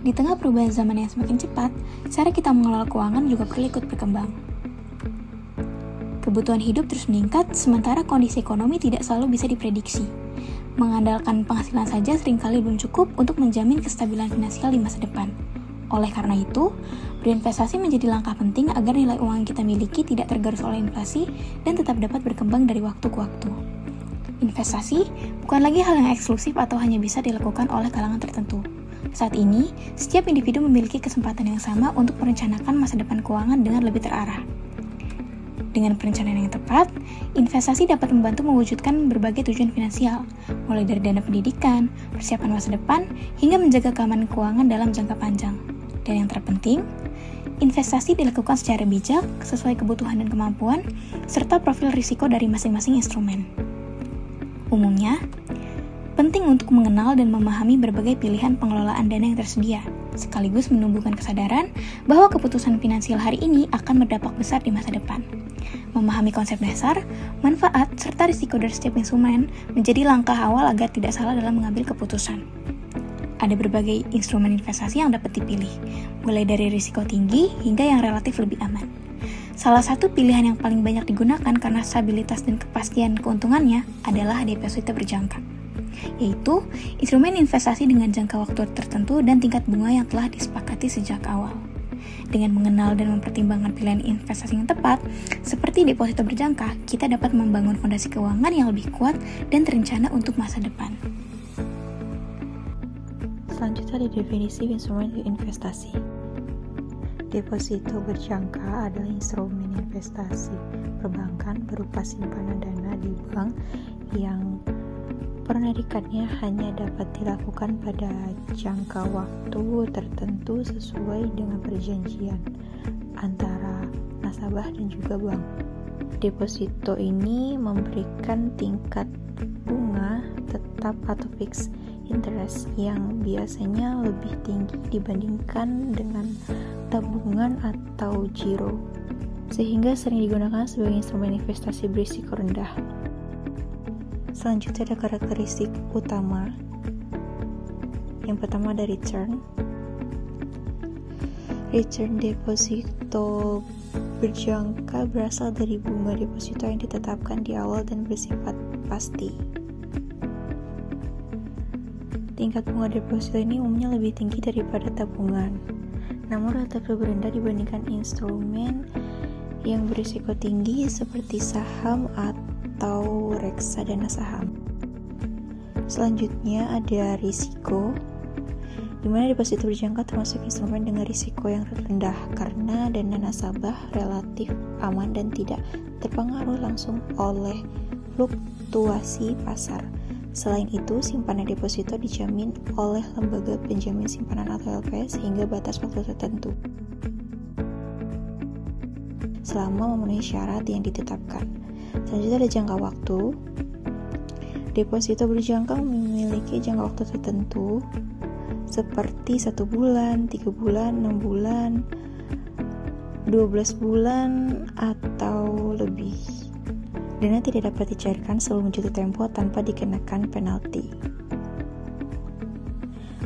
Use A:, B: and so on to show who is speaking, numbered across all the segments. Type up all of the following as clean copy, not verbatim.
A: Di tengah perubahan zaman yang semakin cepat, cara kita mengelola keuangan juga perlu ikut berkembang. Kebutuhan hidup terus meningkat, sementara kondisi ekonomi tidak selalu bisa diprediksi. Mengandalkan penghasilan saja seringkali belum cukup untuk menjamin kestabilan finansial di masa depan. Oleh karena itu, berinvestasi menjadi langkah penting agar nilai uang yang kita miliki tidak tergerus oleh inflasi dan tetap dapat berkembang dari waktu ke waktu. Investasi bukan lagi hal yang eksklusif atau hanya bisa dilakukan oleh kalangan tertentu. Saat ini, setiap individu memiliki kesempatan yang sama untuk merencanakan masa depan keuangan dengan lebih terarah. Dengan perencanaan yang tepat, investasi dapat membantu mewujudkan berbagai tujuan finansial, mulai dari dana pendidikan, persiapan masa depan, hingga menjaga keamanan keuangan dalam jangka panjang. Dan yang terpenting, investasi dilakukan secara bijak, sesuai kebutuhan dan kemampuan, serta profil risiko dari masing-masing instrumen. Umumnya, penting untuk mengenal dan memahami berbagai pilihan pengelolaan dana yang tersedia, sekaligus menumbuhkan kesadaran bahwa keputusan finansial hari ini akan berdampak besar di masa depan. Memahami konsep dasar, manfaat, serta risiko dari setiap instrumen menjadi langkah awal agar tidak salah dalam mengambil keputusan. Ada berbagai instrumen investasi yang dapat dipilih, mulai dari risiko tinggi hingga yang relatif lebih aman. Salah satu pilihan yang paling banyak digunakan karena stabilitas dan kepastian keuntungannya adalah deposito berjangka, yaitu instrumen investasi dengan jangka waktu tertentu dan tingkat bunga yang telah disepakati sejak awal. Dengan mengenal dan mempertimbangkan pilihan investasi yang tepat, seperti deposito berjangka, kita dapat membangun fondasi keuangan yang lebih kuat dan terencana untuk masa depan.
B: Selanjutnya ada definisi instrumen investasi. Deposito berjangka adalah instrumen investasi perbankan berupa simpanan dana di bank yang penarikannya hanya dapat dilakukan pada jangka waktu tertentu sesuai dengan perjanjian antara nasabah dan juga bank. Deposito ini memberikan tingkat bunga tetap atau fixed interest yang biasanya lebih tinggi dibandingkan dengan tabungan atau giro, sehingga sering digunakan sebagai instrumen investasi berisiko rendah. Selanjutnya ada karakteristik utama. Yang pertama ada return. Return deposito berjangka berasal dari bunga deposito yang ditetapkan di awal dan bersifat pasti. Tingkat bunga deposito ini umumnya lebih tinggi daripada tabungan, namun relatif lebih rendah dibandingkan instrumen yang berisiko tinggi seperti saham atau reksadana saham. Selanjutnya ada risiko, di mana deposito berjangka termasuk instrumen dengan risiko yang rendah karena dana nasabah relatif aman dan tidak terpengaruh langsung oleh fluktuasi pasar. Selain itu, simpanan deposito dijamin oleh lembaga penjamin simpanan atau LPS hingga batas waktu tertentu, selama memenuhi syarat yang ditetapkan. Selanjutnya ada jangka waktu. Deposito berjangka memiliki jangka waktu tertentu seperti 1 bulan, 3 bulan, 6 bulan, 12 bulan, atau lebih. Dana tidak dapat dicairkan sebelum jatuh tempo tanpa dikenakan penalti,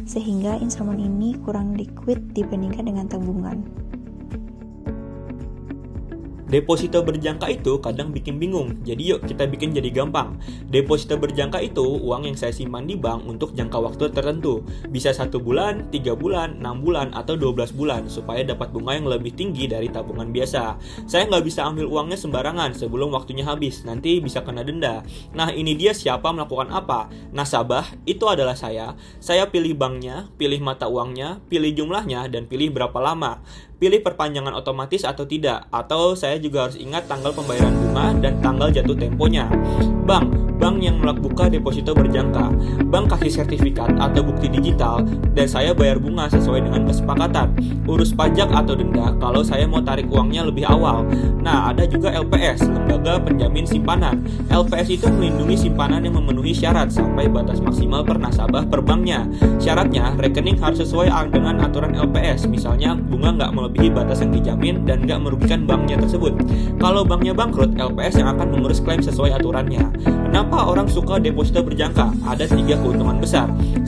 B: sehingga instrumen ini kurang liquid dibandingkan dengan tabungan.
C: Deposito berjangka itu kadang bikin bingung, jadi yuk kita bikin jadi gampang. Deposito berjangka itu uang yang saya simpan di bank untuk jangka waktu tertentu. Bisa 1 bulan, 3 bulan, 6 bulan, atau 12 bulan, supaya dapat bunga yang lebih tinggi dari tabungan biasa. Saya nggak bisa ambil uangnya sembarangan sebelum waktunya habis, nanti bisa kena denda. Nah ini dia siapa melakukan apa. Nasabah, itu adalah saya. Saya pilih banknya, pilih mata uangnya, pilih jumlahnya, dan pilih berapa lama. Pilih perpanjangan otomatis atau tidak, atau saya juga harus ingat tanggal pembayaran bunga dan tanggal jatuh temponya. Bank yang buka deposito berjangka. Bank kasih sertifikat atau bukti digital dan saya bayar bunga sesuai dengan kesepakatan. Urus pajak atau denda kalau saya mau tarik uangnya lebih awal. Nah, ada juga LPS, Lembaga Penjamin Simpanan. LPS itu melindungi simpanan yang memenuhi syarat sampai batas maksimal per nasabah per banknya. Syaratnya, rekening harus sesuai dengan aturan LPS, misalnya bunga nggak melebihi batas yang dijamin dan nggak merugikan banknya tersebut. Kalau banknya bangkrut, LPS yang akan mengurus klaim sesuai aturannya. Kenapa orang suka deposito berjangka? Ada 3 keuntungan besar. 1.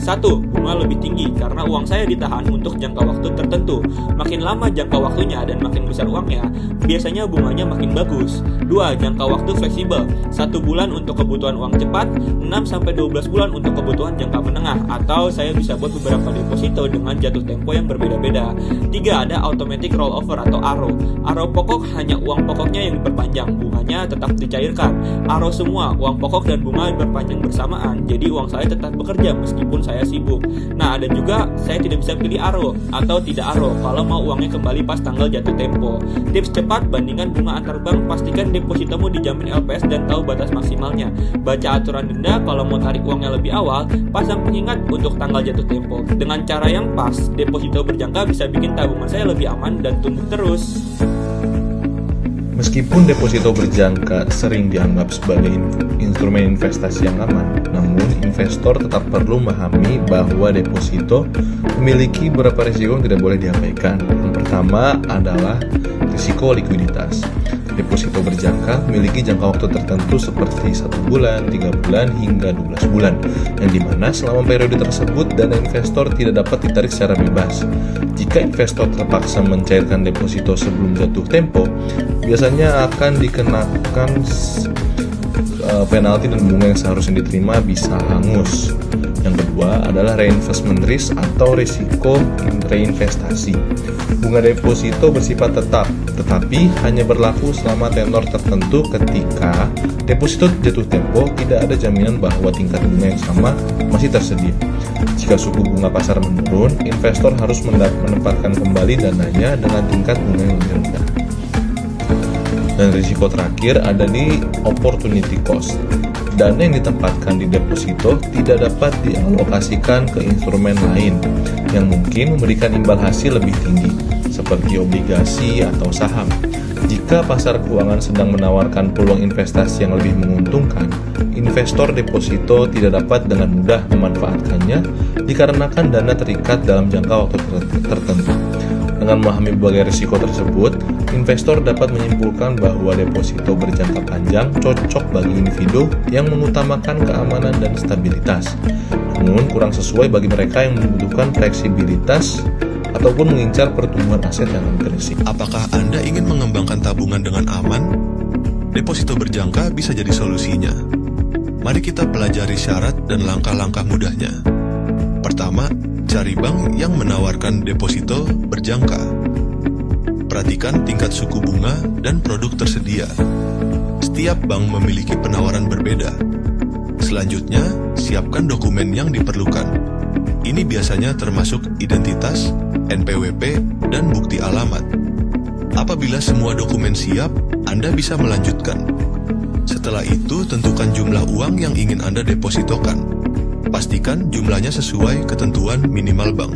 C: Bunga lebih tinggi karena uang saya ditahan untuk jangka waktu tertentu. Makin lama jangka waktunya dan makin besar uangnya, biasanya bunganya makin bagus. 2. Jangka waktu fleksibel. 1 bulan untuk kebutuhan uang cepat, 6-12 bulan untuk kebutuhan jangka menengah, atau saya bisa buat beberapa deposito dengan jatuh tempo yang berbeda-beda. 3. Ada automatic rollover atau ARO. ARO pokok hanya uang pokoknya yang diperpanjang, bunganya tetap dicairkan. ARO semua, uang pokok dan bunga diperpanjang bersamaan, jadi uang saya tetap bekerja meskipun saya sibuk. Nah, ada juga saya tidak bisa pilih ARO atau tidak ARO kalau mau uangnya kembali pas tanggal jatuh tempo. Tips cepat, bandingkan bunga antar bank, pastikan depositomu dijamin LPS dan tahu batas maksimalnya. Baca aturan denda, kalau mau tarik uangnya lebih awal, pasang pengingat untuk tanggal jatuh tempo. Dengan cara yang pas, deposito berjangka bisa bikin tabungan saya lebih aman dan tumbuh terus.
D: Meskipun deposito berjangka sering dianggap sebagai instrumen investasi yang aman, namun investor tetap perlu memahami bahwa deposito memiliki beberapa risiko yang tidak boleh diabaikan. Yang pertama adalah risiko likuiditas. Deposito berjangka memiliki jangka waktu tertentu seperti 1 bulan, 3 bulan, hingga 12 bulan, yang dimana selama periode tersebut dana investor tidak dapat ditarik secara bebas. Jika investor terpaksa mencairkan deposito sebelum jatuh tempo, biasanya akan dikenakan penalti dan bunga yang seharusnya diterima bisa hangus. Yang kedua adalah reinvestment risk atau risiko reinvestasi. Bunga deposito bersifat tetap, tetapi hanya berlaku selama tenor tertentu. Ketika deposito jatuh tempo, tidak ada jaminan bahwa tingkat bunga yang sama masih tersedia. Jika suku bunga pasar menurun, investor harus menempatkan kembali dananya dengan tingkat bunga yang lebih rendah. Dan risiko terakhir ada di opportunity cost. Dana yang ditempatkan di deposito tidak dapat dialokasikan ke instrumen lain yang mungkin memberikan imbal hasil lebih tinggi, seperti obligasi atau saham. Jika pasar keuangan sedang menawarkan peluang investasi yang lebih menguntungkan, investor deposito tidak dapat dengan mudah memanfaatkannya dikarenakan dana terikat dalam jangka waktu tertentu. Dengan memahami berbagai risiko tersebut, investor dapat menyimpulkan bahwa deposito berjangka panjang cocok bagi individu yang mengutamakan keamanan dan stabilitas, namun kurang sesuai bagi mereka yang membutuhkan fleksibilitas ataupun mengincar pertumbuhan aset yang lebih berisiko.
E: Apakah Anda ingin mengembangkan tabungan dengan aman? Deposito berjangka bisa jadi solusinya. Mari kita pelajari syarat dan langkah-langkah mudahnya. Pertama, cari bank yang menawarkan deposito berjangka. Perhatikan tingkat suku bunga dan produk tersedia. Setiap bank memiliki penawaran berbeda. Selanjutnya, siapkan dokumen yang diperlukan. Ini biasanya termasuk identitas, NPWP, dan bukti alamat. Apabila semua dokumen siap, Anda bisa melanjutkan. Setelah itu, tentukan jumlah uang yang ingin Anda depositokan. Pastikan jumlahnya sesuai ketentuan minimal bank.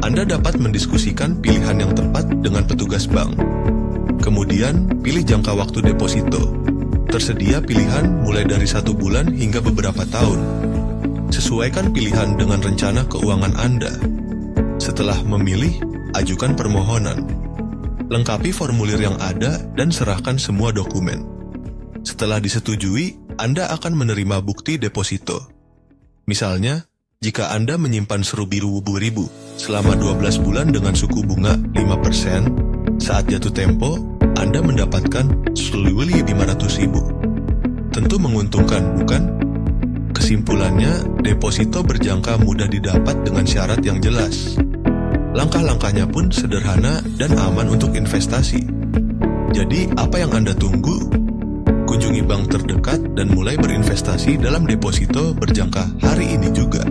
E: Anda dapat mendiskusikan pilihan yang tepat dengan petugas bank. Kemudian, pilih jangka waktu deposito. Tersedia pilihan mulai dari 1 bulan hingga beberapa tahun. Sesuaikan pilihan dengan rencana keuangan Anda. Setelah memilih, ajukan permohonan. Lengkapi formulir yang ada dan serahkan semua dokumen. Setelah disetujui, Anda akan menerima bukti deposito. Misalnya, jika Anda menyimpan Rp10.000 selama 12 bulan dengan suku bunga 5%, saat jatuh tempo, Anda mendapatkan Rp500.000. Tentu menguntungkan, bukan? Kesimpulannya, deposito berjangka mudah didapat dengan syarat yang jelas. Langkah-langkahnya pun sederhana dan aman untuk investasi. Jadi, apa yang Anda tunggu? Kunjungi bank terdekat dan mulai berinvestasi dalam deposito berjangka hari ini juga.